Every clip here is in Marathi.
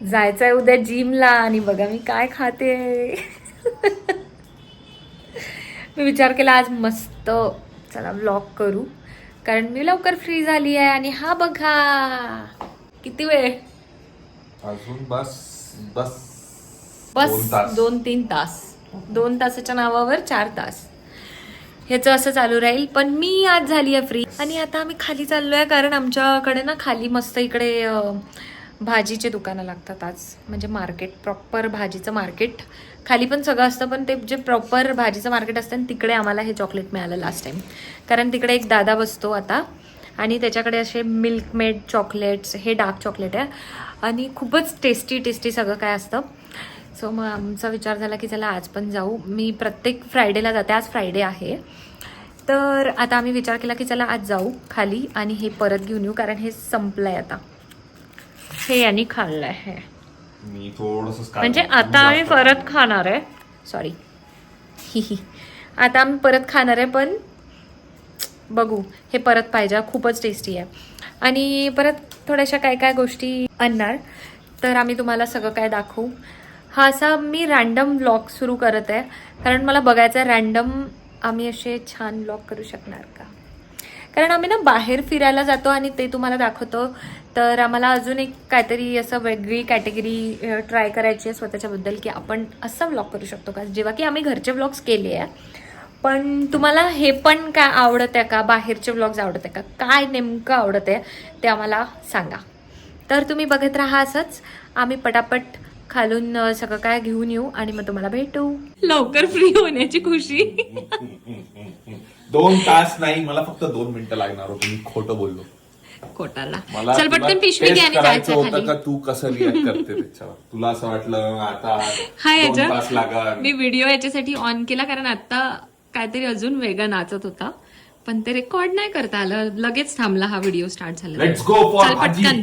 जायचंय उद्या जिमला आणि बघा मी काय खाते. मी विचार केला आज मस्त चला व्लॉग करू, कारण मी लवकर फ्री झाली आहे. आणि हा बघा किती वेळ अजून बस बस बस 2-3 तास. 2 तासाच्या नावावर 4 तास ह्याचं असं चालू राहील. पण मी आज झाली आहे फ्री आणि आता आम्ही खाली चाललोय, कारण आमच्याकडे ना खाली मस्त इकडे भाजीचे दुकानं लागतात आज. म्हणजे मार्केट, प्रॉपर भाजीचं मार्केट. खाली पण सगळं असतं, पण ते जे प्रॉपर भाजीचं मार्केट असतं तिकडे आम्हाला हे चॉकलेट मिळालं लास्ट टाइम. कारण तिकडे एक दादा बसतो आता आणि त्याच्याकडे असे मिल्क मेड चॉकलेट्स, हे डार्क चॉकलेट आहे आणि खूपच टेस्टी टेस्टी सगळं काय असतं. सो मग आमचा विचार झाला की चला आज पण जाऊ. मी प्रत्येक फ्रायडेला जाते, आज फ्रायडे आहे. तर आता आम्ही विचार केला की चला आज जाऊ खाली आणि हे परत घेऊन येऊ, कारण हे संपलंय आता. हे यांनी खाल्लंय हे, मी थोडंसं म्हणजे आता आम्ही परत खाणार आहे. सॉरी आता आम्ही परत खाणार आहे, पण बघू हे परत पाहिजे, खूपच टेस्टी आहे. आणि परत थोड्याशा काय काय गोष्टी आणणार, तर आम्ही तुम्हाला सगळं काय दाखवू. हा असा मी रॅन्डम व्लॉग सुरू करत आहे, कारण मला बघायचं आहे रॅन्डम आम्ही असे छान व्लॉग करू शकणार का. कारण आम्ही ना बाहेर फिरायला जातो आणि ते तुम्हाला दाखवतो. तर आम्हाला अजून एक काहीतरी असं वेगळी कॅटेगरी ट्राय करायची आहे स्वतःच्याबद्दल, की आपण असं व्लॉग करू शकतो का, जेव्हा की आम्ही घरचे व्लॉग्स केले आहे. पण तुम्हाला हे पण काय आवडत आहे का, बाहेरचे व्लॉग्स आवडत आहे का, काय नेमकं आवडत आहे ते आम्हाला सांगा. तर तुम्ही बघत राहा असंच. आम्ही पटापट खालून सगळं काय घेऊन येऊ आणि मग तुम्हाला भेटू. लवकर फ्री होण्याची खुशी. 2 तास नाही, मला फक्त 2 मिनिटं लागणार होती. मी खोटं बोललो कोटाला. मला चल पटकन पिशवी घे आणि जायचं होतं खाली. का तू कसं रिॲक्ट करते त्याच्यावर. तुला असं वाटलं आता हा 2 तास याच्या लागणार. मी व्हिडिओ याच्यासाठी ऑन केला, कारण आता काहीतरी अजून वेगळा नाचत होता, पण ते रेकॉर्ड नाही करता आलं. लगेच थांबला हा व्हिडिओ स्टार्ट झाला. लेट्स गो फॉर पटकन.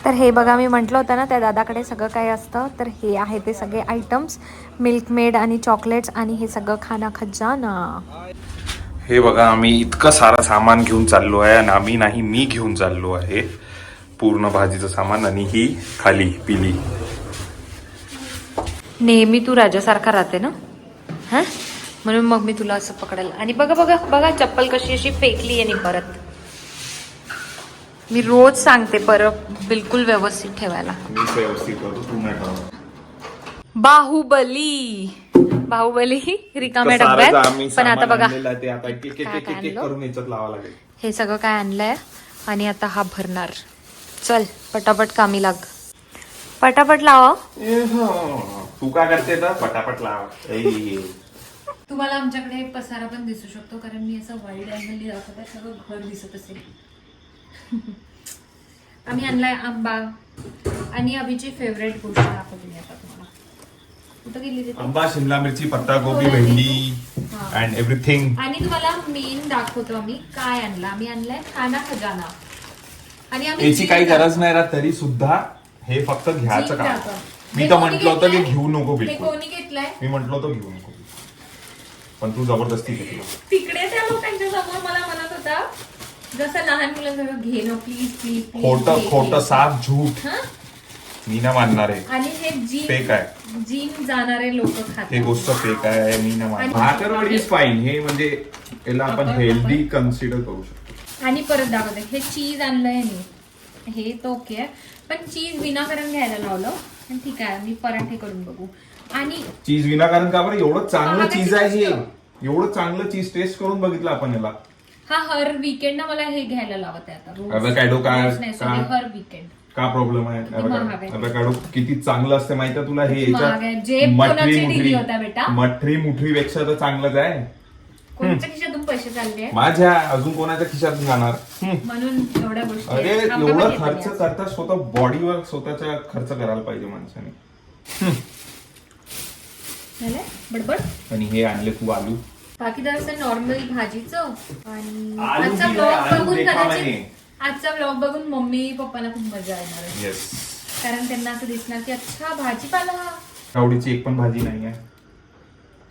तर हे बघा, मी म्हटलं होतं ना त्या दादाकडे सगळं काय असतं. तर हे आहे ते सगळे आयटम्स, मिल्क मेड आणि चॉकलेट्स आणि हे सगळं खाना खजाना. हे बघा, आम्ही इतकं सारं सामान घेऊन चाललो आहे. आणि मी घेऊन चाललो आहे पूर्ण भाजीचं सामान. आणि ही खाली पिली. नेहमी तू राजासारखा राहते ना, हा, म्हणून मग मी तुला असं पकडेल. आणि बघा बघा बघा चप्पल कशी अशी फेकली आहे. परत मी रोज सांगते परत बिलकुल व्यवस्थित ठेवायला. मी व्यवस्थित करतो, तू नाही ठरव. बाहुबली रिकाम्या डब्यात. पण आता बघा ते आता एक करून याच्यात लावा लागेल. हे सगळं काय आणलंय आणि आता हा भरणार. चल पटापट कामी लाग, पटापट लावा. तू काय करते तर पटापट लावा. तुम्हाला आमच्याकडे पसारा पण दिसू शकतो, कारण मी असं वाईड अँगल दाखवते, सगळं घर दिसत असेल. आम्ही आणलाय आंबा आणि अभिची फेवरेट गोष्ट दाखवते मी आता तुम्हाला. कुठं गेली ती? आंबा, शिमला मिरची, पत्ता गोबी, भेंडी अँड एव्हरीथिंग. आणि तुम्हाला मेन दाखवतो आम्ही काय आणलं. आम्ही आणलाय खाना खजाना. आणि आम्ही याची काही गरज नाही राहत तरी सुद्धा हे फक्त घ्यायचं का. मी तर म्हंटल होतं की घेऊ नको बिलकुल. कोणी घेतलंय? मी म्हंटल होतं घेऊ नको, पण तू जबरदस्ती घेतली. तिकडे त्या लोकांच्या समोर मला म्हणत होता जसं लहान मुलांसमोर घे ना प्लीज प्लीज. खोटं साफ झूठ मी ना मानणार आहे. आणि हे फेक आहे. जिम जाणारे लोक खातात. हे गोष्ट फेक आहे, मी ना मानणार. Bhakarwadi is fine. हे म्हणजे याला आपण हेल्दी कन्सिडर करू शकतो. आणि परत दाखवते हे चीज आणलंय मी. हे तो ओके आहे, पण चीज विनाकारण घ्यायला लावलं. पण ठीक आहे, मी पराठे करून बघू. आणि चीज विनाकारण का बरं. एवढं चांगलं चीज आहे हे. एवढं चांगलं चीज टेस्ट करून बघितलं आपण याला. हा हर वीकेंड ना मला हे घ्यायला लावत आहे आता. रोज नाही सॉरी, हर वीकेंड. का प्रॉब्लेम आहे. अॅव्होकॅडो किती चांगलं असते माहिती आहे तुला. हे मठरी मुठरी पेक्षा तर चांगलंच आहे. कोणाच्या खिशातून पैसे चालले माझ्या, अजून कोणाच्या खिशातून जाणार. म्हणून एवढ्या गोष्टी. अरे एवढं खर्च करता स्वतः बॉडीवर स्वतःच्या खर्च करायला पाहिजे माणसाने. बडबड. आणि हे आणले तू आलू. बाकी तर असं नॉर्मल भाजीचं. आणि आजचा ब्लॉग बघून आजचा ब्लॉग बघून मम्मी पप्पाला खूप मजा येणार आहे. येस, कारण त्यांना असं दिसणार की अच्छा भाजीपाला. आवडीची एक पण भाजी नाही आहे.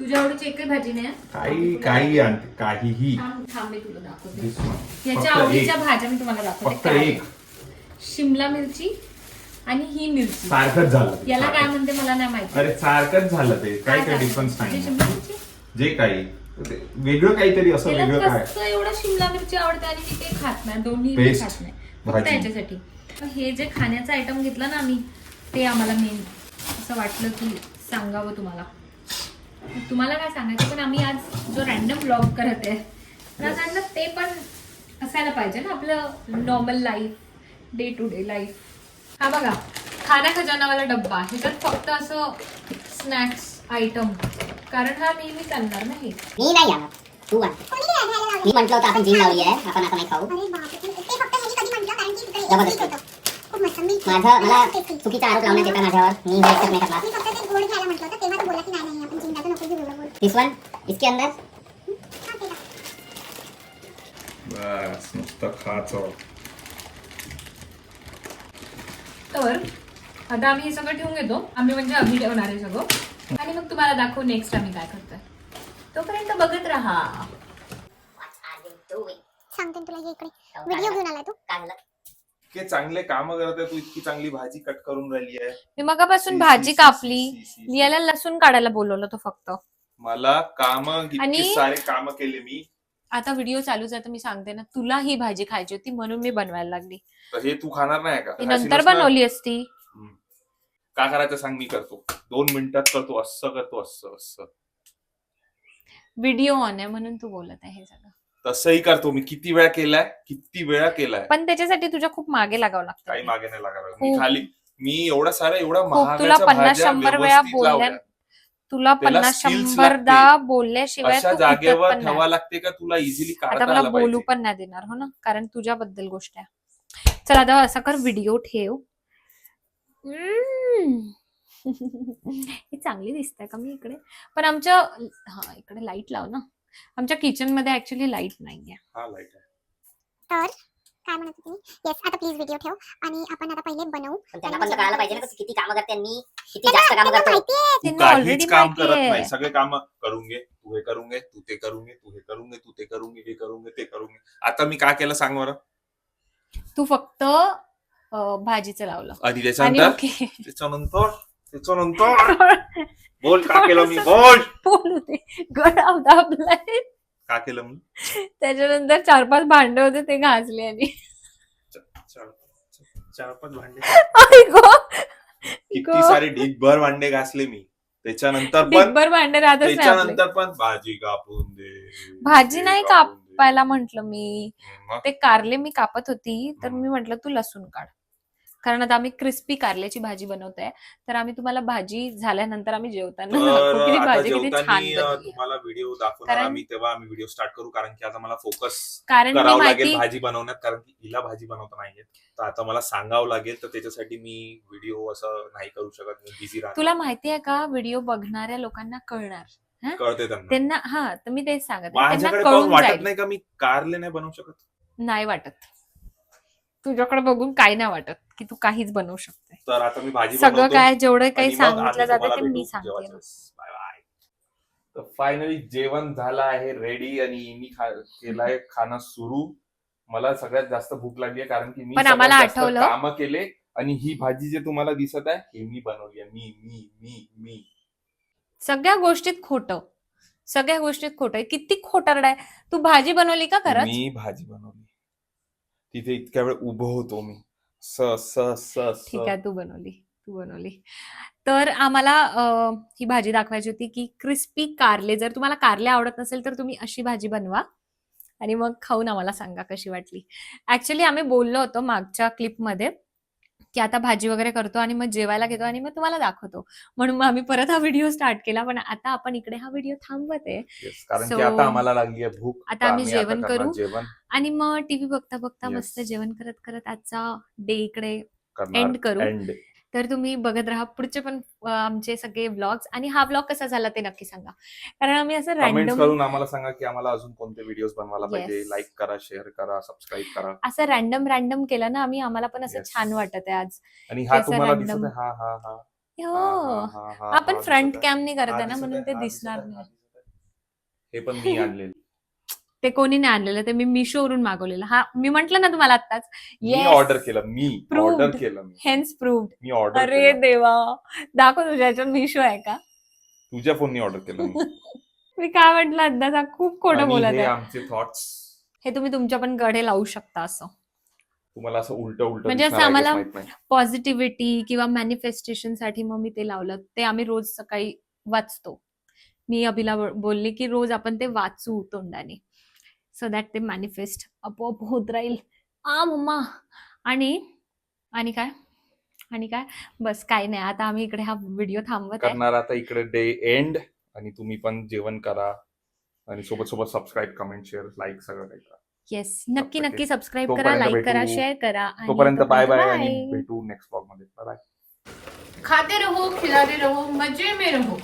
तुझ्या आवडीची एकही भाजी नाही. काही आणते काहीही. थांब मी तुला दाखवते. याच्या आवडीच्या भाज्या मी तुम्हाला दाखवते. फक्त एक शिमला मिरची आणि ही मिरची. सारखंच झालं ते. याला काय म्हणते मला नाही माहिती. अरे सारखंच झालं ते, काय काय डिफरन्स नाही. शिमला मिरची? जे काही वेगळं काहीतरी असं त्याला वेगळं काय. कसं एवढं शिमला मिरची आवडते आणि मी ते खात नाही, दोन्ही मी Paste, खात नाही फक्त भाजी. याच्यासाठी. हे जे खाण्याचं आयटम घेतलं ना आम्ही, ते आम्हाला मेन असं वाटलं की सांगावं तुम्हाला. तुम्हाला काय सांगायचं, पण आम्ही आज जो रॅन्डम ब्लॉग करत आहे तर ते पण असायला पाहिजे ना, आपलं normal life, day to day life. हा बघा, खाना खजानावाला डब्बा, ह्याच्यात फक्त असं स्नॅक्स आयटम, कारण हा नेहमीच आणणार ना हे. मी नाही आला, तू आण. मी म्हटलं होतं आपण जिम लावली आहे, आपण आता नाही खाऊ. जबरदस्ती. माझं मला चुकीचा आरोप लावण्यात येतात माझ्यावर, मी हे accept नाही करणार. This one, इसके अंदर बस नुसतं खायचं. तर आता आम्ही हे सगळं ठेवून घेतो, आम्ही म्हणजे आम्ही ठेवणार आहे सगळं, आणि मग तुम्हाला दाखवू नेक्स्ट आम्ही काय करतोय. तोपर्यंत बघत राहा. सांगते तुला, ये इकडे व्हिडिओ घेऊन आलाय तू. काय झालं? इतके चांगले काम करत आहे तू, इतकी चांगली भाजी कट करून राहिली आहे. मी मगापासून सी, भाजी सी, सी, कापली, सी, सी, सी. लियाला लसूण काढायला बोलवलं तो फक्त. मला काम आणि- इतके सारे काम केले मी. आता व्हिडिओ चालूच आहे तर मी सांगते ना, तुला ही भाजी खायची होती म्हणून मी बनवायला लागली. तर हे तू खाणार नाही का? ती खाशील नंतर असणार? बनवली असती. का करायचं सांग, मी करतो 2 मिनिटात करतो, असं करतो, असं असं. व्हिडिओ ऑन आहे म्हणून तू बोलत आहे हे सगळं. तसंही करतो मी, किती वेळा केलाय, किती वेळा केलाय. पण त्याच्यासाठी तुझ्या खूप मागे लागावं काही लागतं. मागे नाही लागणार. मी खूप. खाली मी एवढा सारा एवढा खूप. तुला महागाच्या 50-100 भाज्या वेळा व्यवस्थित लावल्या. तुला त्याला 50-100 skills दा लागते. बोलल्याशिवाय अशा तू उठत जागेवर पण नाही. ठेवा लागते का तुला इझिली आता काढता मला आला बोलू पाहिजे. पण नाही देणार, हो ना, कारण तुझ्याबद्दल गोष्ट आहे. चल आता असा कर, व्हिडिओ ठेव. ही चांगली दिसते का मी इकडे, पण आमच्या हा इकडे लाईट लाव ना. आमच्या किचन मध्ये ऍक्च्युली लाईट नाहीये. हा लाईट आहे. तर काय म्हणत होती मी? येस, आता प्लीज व्हिडिओ ठेव आणि आपण आता पहिले बनवू. पण त्यांना पण तर कळायला पाहिजे ना, तू किती कामं करते, मी किती जास्त कामं करतो. माहितीये तू त्यांना already काहीच काम माहिती करत आहे. नाही, सगळे काम करून घे. तू हे करून घे, तू ते करून घे, तू हे करून घे, तू ते करून घे, हे करून घे, ते करून घे. आता मी काय केलं सांग बरं. तू फक्त भाजीचं लावलं आणि आणि त्याच्यानंतर ओके त्याच्यानंतर बोल का केलं मी, बोल बोलू दे. गळा दाबलाय. का केलं मी. त्याच्यानंतर 4-5 भांडे होते ते घासले आणि 4-5 भांडे, आई गो, किती सारे ढीगभर भांडे घासले मी. त्याच्यानंतर पण डिगभर भांडे राहतच नाही आपले. त्याच्यानंतर पण भाजी कापून दे. भाजी नाही कापून दे. कापायला म्हंटल मी. मग ते कारले मी कापत होती तर मी म्हंटल तू लसूण काढ, कारण आता आम्ही क्रिस्पी कारल्याची भाजी बनवतोय. तर आम्ही तुम्हाला भाजी झाल्यानंतर आम्ही जेवताना तर दाखवू की ती आता भाजी किती छान जेवताना बनली. तुम्हाला व्हिडिओ दाखवणार कारण- आम्ही, तेव्हा आम्ही व्हिडिओ स्टार्ट करू, कारण की आता मला फोकस कारण मी करावं लागेल माहिती भाजी बनवण्यात, कारण की हिला भाजी बनवता नाहीये. तर आता मला सांगावं लागेल, तर त्याच्यासाठी मी व्हिडिओ असं नाही करू शकत, मी बिझी राहतो. तुला माहितीये का, व्हिडिओ बघणाऱ्या लोकांना कळणार, कळते त्यांना. त्यांना. हा, तर मी तेच सांगत आहे, त्यांना माझ्याकडे पाहून कळून वाटत जाईल. नाही का मी कारले नाही बनवू शकत. नाही वाटत, तुझ्याकडे बघून काही नाही वाटत की तू काहीच बनवू शकते. तर आता मी भाजी सगळं बनवतो. काय जेवढं काही आणि मग आम्ही सांगितलं जातं तुम्हाला ते मी भेटू सांगते. जेवायचं. Bye bye. तर फायनली जेवण झालं आहे रेडी, आणि मी केलाय खाणं सुरू. मला सगळ्यात जास्त भूक लागली आहे, कारण की मी पण आम्हाला आठवलं- कामं केले, आणि ही भाजी जे तुम्हाला दिसत आहे हे मी बनवली आहे. मी सगळ्या गोष्टीत खोटं. किती खोटारडा आहे. तू भाजी बनवली का खरंच? मी भाजी बनवली. तिथे इतक्या वेळ उभं होतो मी. स ठीक आहे, तू बनवली. तर आम्हाला ही भाजी दाखवायची होती की क्रिस्पी कारले. जर तुम्हाला कारले आवडत नसेल तर तुम्ही अशी भाजी बनवा आणि मग खाऊन आम्हाला सांगा कशी वाटली. ऍक्च्युली आम्ही बोललो होतो मागच्या क्लिपमध्ये की आता भाजी वगैरे करतो आणि मग जेवायला घेतो आणि मग तुम्हाला दाखवतो, म्हणून मग आम्ही परत हा व्हिडिओ स्टार्ट केला. पण आता आपण इकडे हा व्हिडिओ थांबवते कारण की So, आता आम्हाला लागली आहे भूक. आता तर आम्ही जेवण करणार करू. जेवण आणि मग टीव्ही बघता बघता Yes. मस्त जेवण करत करत आजचा डे इकडे करणार. एंड करू. End. तर तुम्ही बघत राहा पुढचे पण आमचे सगळे व्लॉग्स. आणि हा व्लॉग कसा झाला ते नक्की सांगा, कारण आम्ही असं कमेंट्स रॅन्डम करून आम्हाला सांगा की आम्हाला अजून कोणते व्हिडिओज बनवायला Yes. पाहिजे. लाईक करा, शेअर करा, सबस्क्राईब करा. असं रॅन्डम केलं ना आम्ही, आम्हाला पण असं Yes. छान वाटत आहे आज. आणि हा असं तुम्हाला random. दिसत आहे, हा हा हा हो, हा, हा, आपण हा फ्रंट दिसत आहे. कॅमनी करत हा आहे ना, दिसत म्हणून आहे, ते हा दिसणार दिसत आहे, नाही. हा दिसत आहे. हे पण मी आणलेलं. ते कोणी नाही आणलेलं, ते मी मिशोवरून मागवलेलं. हा मी म्हंटल ना तुम्हाला आत्ताच. मी ऑर्डर केलं, मी Proved. ऑर्डर केलं, हेन्स प्रूव्ड. मी ऑर्डर अरे केलं. देवा, दाखव तुझ्या याच्यात मिशो आहे का? तुझ्या फोननी ऑर्डर केलं मी. मी काय म्हटलं अद्दाचा खूप खोटं आणि बोलत हे आहे. आमचे थॉट्स हे तुम्ही तुमच्या पण गडे लावू शकता असं. तुम्हाला असं उलट उलट म्हणजे असं आम्हाला पॉझिटिव्हिटी किंवा मॅनिफेस्टेशन साठी मग मी ते लावलं. ते आम्ही रोज सकाळी वाचतो. मी अभिला बोलली की रोज आपण ते वाचू तोंडाने, सो दॅट ते मॅनिफेस्ट आपोआप होत राहील. मम्मा. आणि काय बस काही नाही. आता आम्ही इकडे हा व्हिडिओ थांबवत आहे. करणार आता इकडे डे एंड. आणि तुम्ही पण जेवण करा आणि सोबत सोबत सबस्क्राईब, कमेंट, शेअर, लाईक सगळं काही करा. येस, नक्की Okay. नक्की सबस्क्राईब करा, तोपर्यंत लाईक करा, भेटू. शेअर करा. आणि तोपर्यंत बाय बाय आणि bye. भेटू नेक्स्ट ब्लॉग मध्ये. Bye bye. खाते रहो, खिलाते रहो, मजे में रहो.